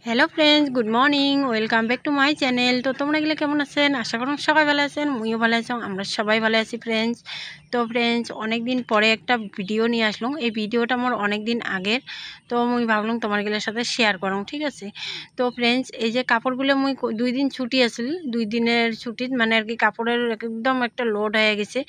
Hello friends, good morning, welcome back to my channel. তো তোমরা গেলে কেমন আছেন? আশা করুন সবাই ভালো আছেন, মুইও ভালো আছি, আমরা সবাই ভালো আছি ফ্রেন্ডস। তো ফ্রেন্ডস, অনেক দিন পরে একটা ভিডিও নিয়ে আসলাম। এই ভিডিওটা আমার অনেক দিন আগের, তো মুই ভাবলাম তোমার গেলের সাথে শেয়ার করুন, ঠিক আছে? তো ফ্রেন্ডস, এই যে কাপড়গুলো মুই 2 দিন ছুটি আছিল, 2 দিনের ছুটি মানে আর কি কাপড়ের একদম একটা লোড হয়ে গেছে।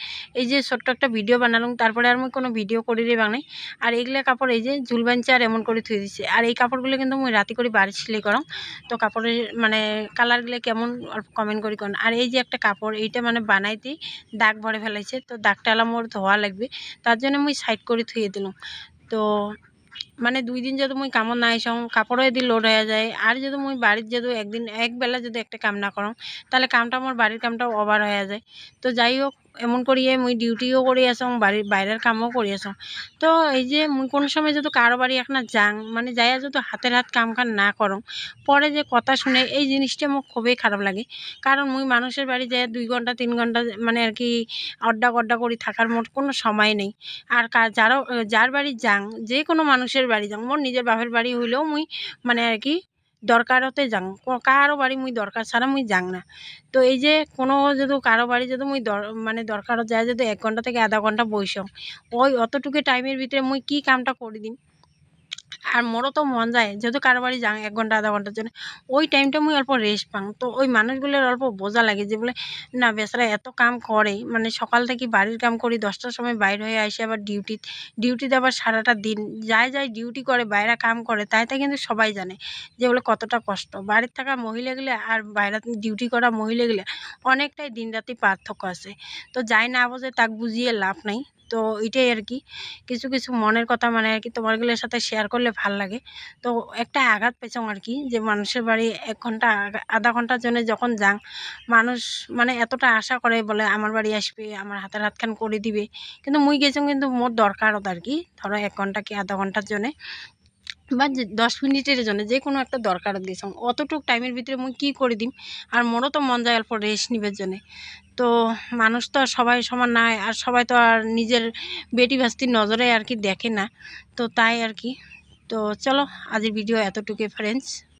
এই যে ছোট্ট একটা ভিডিও বানালাম, তারপরে আর মুই কোনো ভিডিও করিরে বানাই। আর এইগুলা কাপড় এই যে ঝুল বাঞ্চে আর এমন করে থুয়ে দিচ্ছে। আর এই কাপড়গুলো কিন্তু মুই রাতি করে বাড়ি সেলাই করম। তো কাপড়ের মানে কালারগুলো কেমন অল্প কমেন্ট করি কোন। আর এই যে একটা কাপড়, এইটা মানে বানাইতেই দাগ ভরে ফেলাইছে, তো দাগটা আলাম মোর ধোয়া লাগবে, তার জন্য মুই সাইড করে থুয়ে দিলাম। তো মানে 2 দিন যদি মুই কামত না আইসাম, কাপড়ও যদি লোড হয়ে যায়, আর যদি মুই বাড়ির যদি একদিন একবেলা যদি একটা কাম না করম, তাহলে কামটা আমার বাড়ির কামটাও ওভার হয়ে যায়। তো যাই হোক, এমন করিয়ে মুই ডিউটিও করে আসম, বাড়ির বাইরের কামও করে আসম। তো এই যে মুই কোনো সময় যদি কারো বাড়ি এখন যাং, মানে যাইয়া যদি হাতের হাত কাম না করম, পরে যে কথা শুনে, এই জিনিসটা আমার খুবই খারাপ লাগে। কারণ মুই মানুষের বাড়ি যাই 2 ঘন্টা 3 ঘন্টা মানে আর কি অড্ডা গড্ডা করি থাকার মোট কোনো সময় নেই। আর যার বাড়ি যাং, যে কোনো মানুষের বাড়ি যাং, মোর নিজের বাপের বাড়ি হইলেও মুই মানে আর কি দরকারতে যাং, কারো বাড়ি মুই দরকার ছাড়া মুই যাং না। তো এই যে কোনো যদি কারো বাড়ি যদি মুই মানে দরকারত যায়, যদি 1 ঘন্টা থেকে আধা ঘন্টা বইসম, ওই অতটুকু টাইমের ভিতরে মুই কি কামটা করে দিম। আর মোরও তো মন যায় যেহেতু কারো বাড়ি যাং 1 ঘন্টা আধা ঘন্টার জন্য, ওই টাইমটা মুই অল্প রেস্ট পাং। তো ওই মানুষগুলোর অল্প বোঝা লাগে যে বলে না বেচারা এত কাম করে, মানে সকাল থেকে বাড়ির কাম করি, 10টার সময় বাইর হয়ে আসে আবার ডিউটিতে আবার সারাটা দিন যায় ডিউটি করে, বাইরে কাম করে, তাই কিন্তু সবাই জানে যে বলে কতটা কষ্ট বাড়ির থাকা মহিলাগুলো আর বাইরে ডিউটি করা মহিলাগুলো, অনেকটাই দিন রাতি পার্থক্য আছে। তো যাই না বোঝে তাক বুঝিয়ে লাভ নাই। তো এটাই আর কি কিছু কিছু মনের কথা মানে আর কি তোমারগুলোর সাথে শেয়ার করলে ভাল লাগে। তো একটা আঘাত পেছং আর কি, যে মানুষের বাড়ি 1 ঘন্টা আধা ঘন্টার জন্য যখন যাং, মানুষ মানে এতটা আশা করে বলে আমার বাড়ি আসবে, আমার হাতের হাতখান করে দিবে, কিন্তু মুই গেছং কিন্তু মোর দরকারত আর কি, ধরো 1 ঘন্টা কি আধা ঘন্টার জন্য বা 10 মিনিটের জন্য, যে কোনো একটা দরকারত গেছং, অতটুক টাইমের ভিতরে মুই কি করে দিম। আর মোরও তো মন যায় অল্প রেস্ট নিবার জন্যে। তো মানুষ তো আর সবাই সমান না, আর সবাই তো আর নিজের বেটি ভাস্তির নজরে আর কি দেখে না। তো তাই আর কি। তো চলো, আজকের ভিডিও এতটুকুই ফ্রেন্ডস।